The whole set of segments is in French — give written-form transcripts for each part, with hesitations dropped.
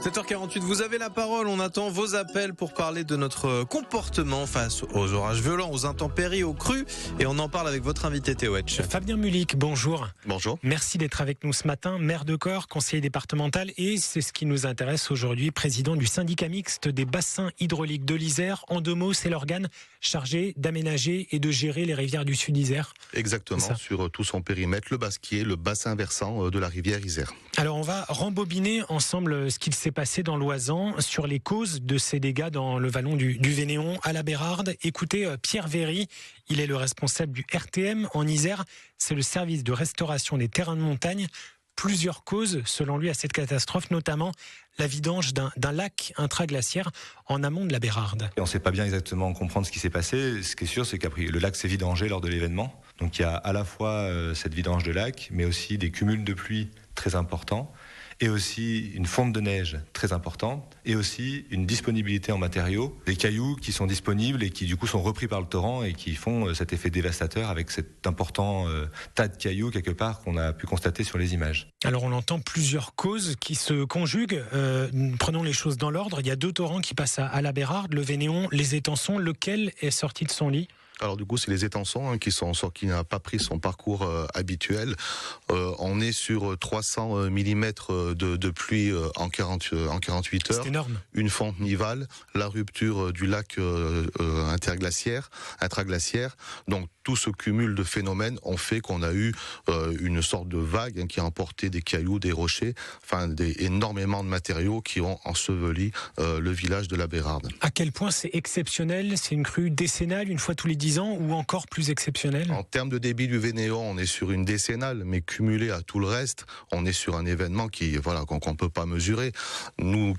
7h48, vous avez la parole. On attend vos appels pour parler de notre comportement face aux orages violents, aux intempéries, aux crues. Et on en parle avec votre invité Théo Etch. Fabien Mulic, bonjour. Bonjour. Merci d'être avec nous ce matin, maire de Corps, conseiller départemental. Et c'est ce qui nous intéresse aujourd'hui, président du syndicat mixte des bassins hydrauliques de l'Isère. En 2 mots, c'est l'organe chargé d'aménager et de gérer les rivières du Sud Isère. Exactement, sur tout son périmètre, le basquier, le bassin versant de la rivière Isère. Alors on va rembobiner ensemble ce qu'il s'est passé dans l'Oisans sur les causes de ces dégâts dans le vallon du Vénéon à la Bérarde. Écoutez Pierre Véry, il est le responsable du RTM en Isère, c'est le service de restauration des terrains de montagne. Plusieurs causes, selon lui, à cette catastrophe, notamment la vidange d'un lac intraglaciaire en amont de la Bérarde. Et on ne sait pas bien exactement comprendre ce qui s'est passé. Ce qui est sûr, c'est qu'après le lac s'est vidangé lors de l'événement. Donc il y a à la fois cette vidange de lac, mais aussi des cumuls de pluie très importants, et aussi une fonte de neige très importante, et aussi une disponibilité en matériaux, des cailloux qui sont disponibles et qui du coup sont repris par le torrent et qui font cet effet dévastateur avec cet important tas de cailloux quelque part qu'on a pu constater sur les images. Alors on entend plusieurs causes qui se conjuguent. Prenons les choses dans l'ordre. Il y a 2 torrents qui passent à la Bérarde, le Vénéon, les Étançons. Lequel est sorti de son lit ? Alors du coup, c'est les Étançons qui n'a pas pris son parcours habituel. On est sur 300 mm de pluie en 48 heures. C'est énorme. Une fonte nivale, la rupture du lac intraglaciaire. Donc tout ce cumul de phénomènes ont fait qu'on a eu une sorte de vague qui a emporté des cailloux, des rochers, énormément de matériaux qui ont enseveli le village de la Bérarde. À quel point c'est exceptionnel ? C'est une crue décennale, une fois tous les 10 ans, ou encore plus exceptionnelle ? En termes de débit du Vénéon, on est sur une décennale, mais cumulé à tout le reste, on est sur un événement qu'on peut pas mesurer. Nous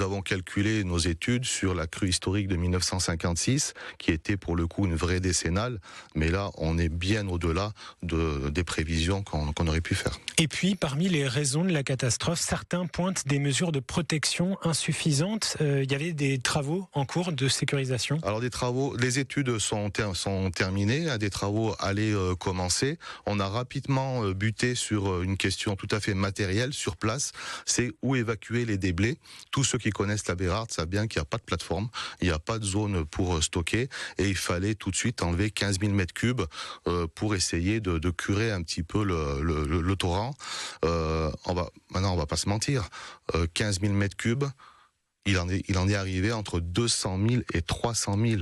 avons calculé nos études sur la crue historique de 1956, qui était pour le coup une vraie décennale, mais là, on est bien au-delà des prévisions qu'on aurait pu faire. Et puis, parmi les raisons de la catastrophe, certains pointent des mesures de protection insuffisantes. Il y avait des travaux en cours de sécurisation. Alors les études sont terminées, des travaux allaient commencer. On a rapidement buté sur une question tout à fait matérielle sur place, c'est où évacuer les déblais. Tous ceux qui connaissent la Bérarde savent bien qu'il n'y a pas de plateforme, il n'y a pas de zone pour stocker, et il fallait tout de suite enlever 15 000 mètres cubes pour essayer de curer un petit peu le torrent. Maintenant, on va pas se mentir, 15 000 mètres cubes, il en est arrivé entre 200 000 et 300 000.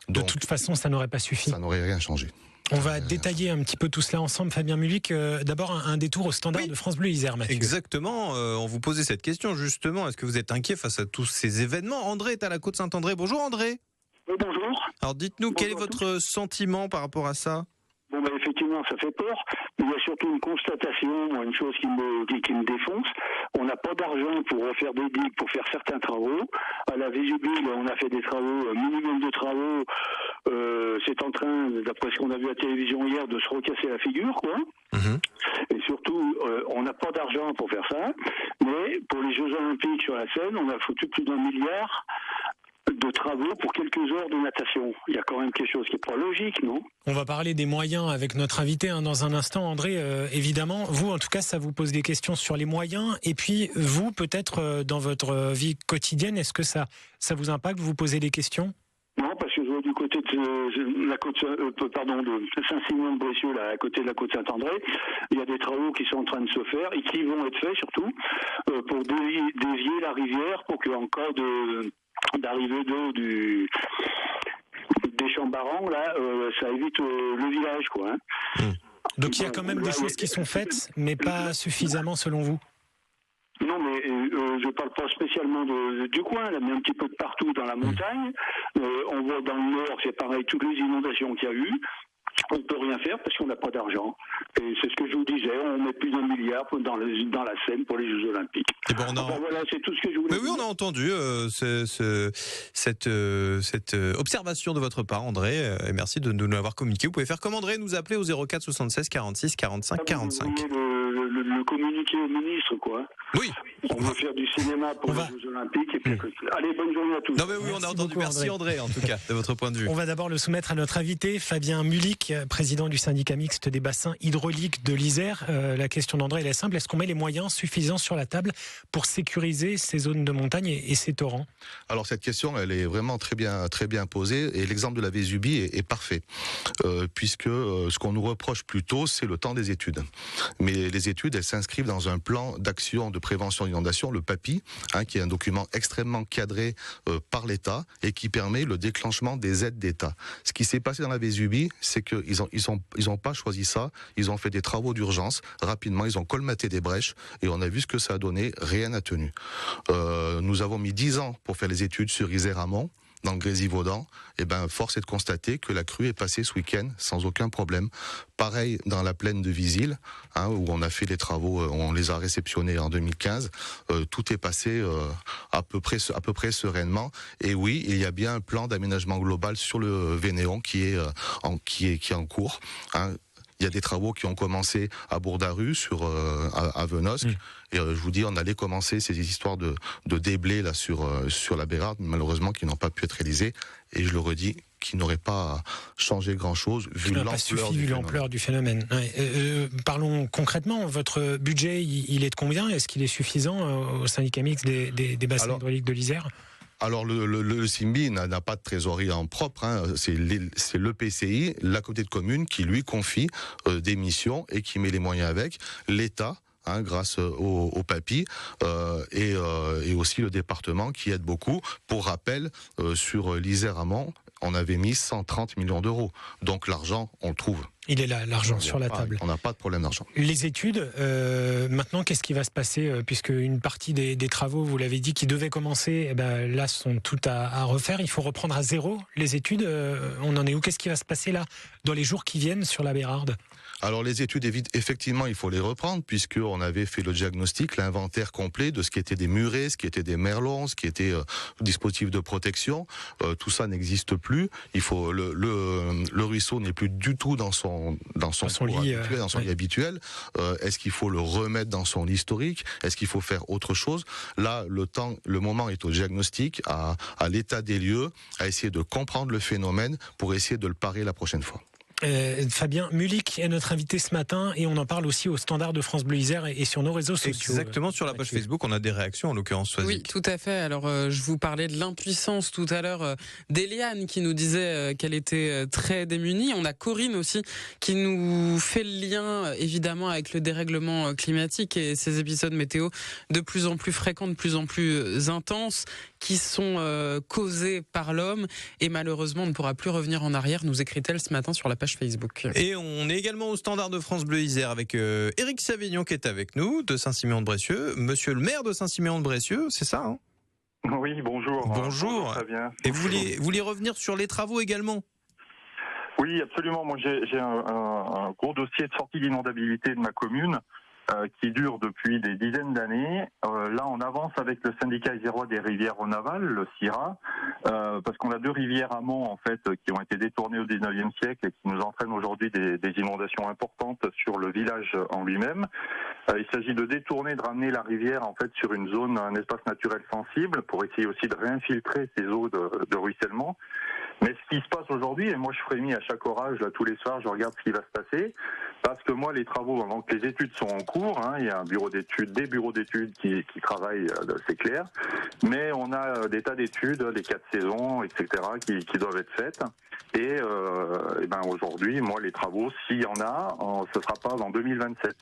Donc, de toute façon, ça n'aurait pas suffi. Ça n'aurait rien changé. On va détailler un petit peu tout cela ensemble, Fabien Mulic. D'abord, un détour au standard de France Bleu Isère, Mathieu. Exactement, on vous posait cette question justement. Est-ce que vous êtes inquiet face à tous ces événements ? André est à la Côte-Saint-André. Bonjour André. Oui, bonjour. Alors dites-nous, quel est votre sentiment par rapport à ça ? Bon, effectivement, ça fait peur. Mais il y a surtout une constatation, une chose qui me défonce. On n'a pas d'argent pour refaire des digues, pour faire certains travaux. À la Vésubile, on a fait des travaux, minimum de travaux. C'est en train, d'après ce qu'on a vu à la télévision hier, de se recasser la figure, quoi. Et surtout, on n'a pas d'argent pour faire ça. Mais pour les Jeux Olympiques sur la Seine, on a foutu plus d'1 milliard de travaux pour quelques heures de natation. Il y a quand même quelque chose qui n'est pas logique, non ? On va parler des moyens avec notre invité dans un instant. André, évidemment, vous, en tout cas, ça vous pose des questions sur les moyens. Et puis, vous, peut-être, dans votre vie quotidienne, est-ce que ça vous impacte ? Vous posez des questions ? Non, parce que je vois du côté de la côte, de Saint-Simon-de-Brécieux, là, à côté de la côte Saint-André, il y a des travaux qui sont en train de se faire et qui vont être faits surtout pour dévier la rivière pour qu'en cas d'arrivée d'eau des Champs-Barans, là, ça évite le village, quoi. Donc il y a quand même des choses qui sont faites, mais pas suffisamment selon vous ? Non, mais je parle pas spécialement du coin, là, mais un petit peu de partout dans la montagne. On voit dans le nord, c'est pareil, toutes les inondations qu'il y a eu. On ne peut rien faire parce qu'on n'a pas d'argent. Et c'est ce que je vous disais, on met plus d'1 milliard dans la Seine pour les Jeux Olympiques. Et bon, voilà, c'est tout ce que je voulais dire. Mais oui, on a entendu cette observation de votre part, André, et merci de nous l'avoir communiqué. Vous pouvez faire comme André, nous appeler au 04 76 46 45 45. Le communiquer au ministre, quoi. Oui. On veut faire du cinéma pour les Jeux Olympiques. Et puis, allez, bonne journée à tous. Non, mais oui, on a entendu. beaucoup, Merci André, en tout cas, de votre point de vue. On va d'abord le soumettre à notre invité, Fabien Mulic, président du syndicat mixte des bassins hydrauliques de l'Isère. La question d'André, elle est simple. Est-ce qu'on met les moyens suffisants sur la table pour sécuriser ces zones de montagne et ces torrents? Alors cette question, elle est vraiment très bien posée, et l'exemple de la Vésubie est parfait, puisque ce qu'on nous reproche plutôt, c'est le temps des études. Mais les études, elles s'inscrivent dans un plan d'action de prévention d'inondation, le PAPI, qui est un document extrêmement cadré par l'État et qui permet le déclenchement des aides d'État. Ce qui s'est passé dans la Vésubie, c'est qu'ils ont pas choisi ça, ils ont fait des travaux d'urgence, rapidement, ils ont colmaté des brèches, et on a vu ce que ça a donné, rien n'a tenu. Nous avons mis 10 ans pour faire les études sur Isère-Amont, dans le Grésivaudan. Et force est de constater que la crue est passée ce week-end sans aucun problème. Pareil dans la plaine de Visil, où on a fait les travaux, on les a réceptionnés en 2015. Tout est passé à peu près sereinement. Et oui, il y a bien un plan d'aménagement global sur le Vénéon qui est en cours. Il y a des travaux qui ont commencé à Bourdaru, à Venosque. Et je vous dis, on allait commencer ces histoires de déblais là sur la Bérarde, malheureusement qui n'ont pas pu être réalisés. Et je le redis, qui n'auraient pas changé grand-chose vu l'ampleur du phénomène. Parlons concrètement, votre budget, il est de combien? Est-ce qu'il est suffisant au syndicat mixte des bassins hydrauliques de l'Isère? Alors le SIMBI n'a pas de trésorerie en propre, c'est l'EPCI, la communauté de communes, qui lui confie des missions et qui met les moyens avec. L'État, grâce au PAPI, et aussi le département qui aide beaucoup. Pour rappel, sur l'Isère-Amont, on avait mis 130 millions d'euros. Donc l'argent, on le trouve. Il est là, l'argent sur la table. On n'a pas de problème d'argent. Les études, maintenant, qu'est-ce qui va se passer, puisque une partie des travaux, vous l'avez dit, qui devaient commencer, là, sont tout à refaire. Il faut reprendre à zéro les études. On en est où? Qu'est-ce qui va se passer là, dans les jours qui viennent, sur la Bérarde? Alors les études, effectivement, il faut les reprendre, puisqu'on avait fait le diagnostic, l'inventaire complet de ce qui était des murets, ce qui était des merlons, ce qui était dispositifs de protection. Tout ça n'existe plus. Il faut le ruisseau n'est plus du tout dans son lit habituel. Est-ce qu'il faut le remettre dans son lit historique? Est-ce qu'il faut faire autre chose? Là, le moment est au diagnostic, à l'état des lieux, à essayer de comprendre le phénomène pour essayer de le parer la prochaine fois. Fabien Mulic est notre invité ce matin, et on en parle aussi au standard de France Bleu Isère et sur nos réseaux sociaux. Exactement, sur la page Facebook, on a des réactions en l'occurrence. Oui, tout à fait. Alors je vous parlais de l'impuissance tout à l'heure d'Eliane qui nous disait qu'elle était très démunie. On a Corinne aussi qui nous fait le lien évidemment avec le dérèglement climatique et ces épisodes météo de plus en plus fréquents, de plus en plus intenses, qui sont causés par l'homme, et malheureusement on ne pourra plus revenir en arrière, nous écrit-elle ce matin sur la page Facebook. Et on est également au standard de France Bleu Isère avec Éric Savignon qui est avec nous, de Saint-Siméon-de-Brécieux. Monsieur le maire de Saint-Siméon-de-Brécieux, c'est ça, Oui, bonjour. Bonjour. Très bien. Et vous vouliez revenir sur les travaux également? Oui, absolument. Moi, j'ai un gros dossier de sortie d'inondabilité de ma commune qui dure depuis des dizaines d'années. Là, on avance avec le syndicat isérois des rivières au Naval, le CIRA, parce qu'on a 2 rivières amont en fait qui ont été détournées au 19e siècle et qui nous entraînent aujourd'hui des inondations importantes sur le village en lui-même. Il s'agit de détourner, de ramener la rivière en fait sur une zone, un espace naturel sensible, pour essayer aussi de réinfiltrer ces eaux de ruissellement. Mais ce qui se passe aujourd'hui, et moi je frémis à chaque orage, là, tous les soirs, je regarde ce qui va se passer, parce que moi les travaux, avant que les études sont en cours, il y a des bureaux d'études qui travaillent, c'est clair, mais on a des tas d'études, les 4 saisons, etc., qui doivent être faites. Et aujourd'hui, moi les travaux, s'il y en a, ce sera pas avant 2027.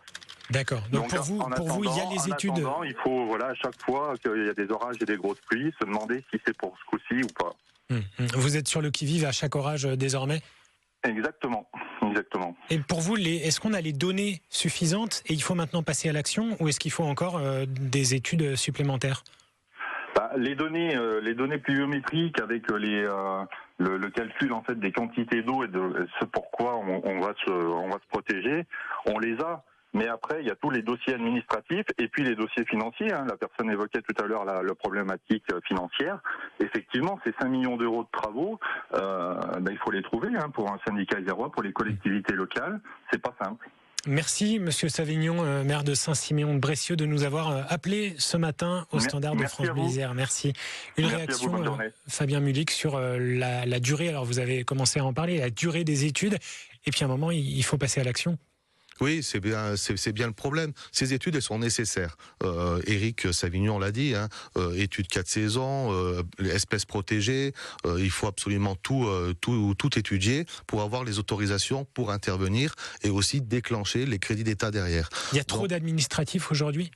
D'accord. Donc pour vous, il y a les études. En attendant, il faut, à chaque fois qu'il y a des orages et des grosses pluies, se demander si c'est pour ce coup-ci ou pas. Vous êtes sur le qui-vive à chaque orage désormais? Exactement. Et pour vous, est-ce qu'on a les données suffisantes et il faut maintenant passer à l'action, ou est-ce qu'il faut encore des études supplémentaires? Les données pluviométriques avec le calcul en fait des quantités d'eau et de ce pourquoi on va se protéger, on les a. Mais après, il y a tous les dossiers administratifs et puis les dossiers financiers. La personne évoquait tout à l'heure la problématique financière. Effectivement, ces 5 millions d'euros de travaux, il faut les trouver pour un syndicat isérois, pour les collectivités locales. C'est pas simple. Merci, Monsieur Savignon, maire de Saint-Siméon-de-Brécieux, de nous avoir appelé ce matin au standard de France Bleu Isère. Merci. Une réaction, Fabien Mulic, sur la durée. Alors, vous avez commencé à en parler, la durée des études. Et puis, à un moment, il faut passer à l'action. Oui, c'est bien le problème. Ces études, elles sont nécessaires. Éric Savignon l'a dit, études 4 saisons, espèces protégées. Il faut absolument tout étudier pour avoir les autorisations pour intervenir et aussi déclencher les crédits d'État derrière. Il y a trop d'administratifs aujourd'hui ?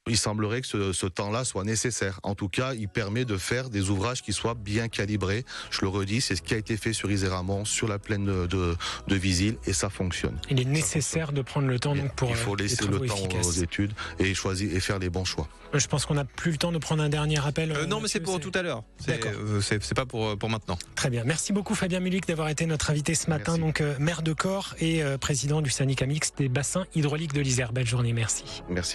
Il semblerait que ce temps-là soit nécessaire. En tout cas, il permet de faire des ouvrages qui soient bien calibrés. Je le redis, c'est ce qui a été fait sur Isère-Amont, sur la plaine de Visil, et ça fonctionne. Il est nécessaire de prendre le temps donc pour il faut laisser le temps aux études et choisir et faire les bons choix. Je pense qu'on n'a plus le temps de prendre un dernier appel. Non, mais c'est pour tout à l'heure. C'est pas pour maintenant. Très bien. Merci beaucoup Fabien Mulic d'avoir été notre invité ce matin. Donc maire de Corps et président du syndicat mixte des bassins hydrauliques de l'Isère. Belle journée. Merci. Merci.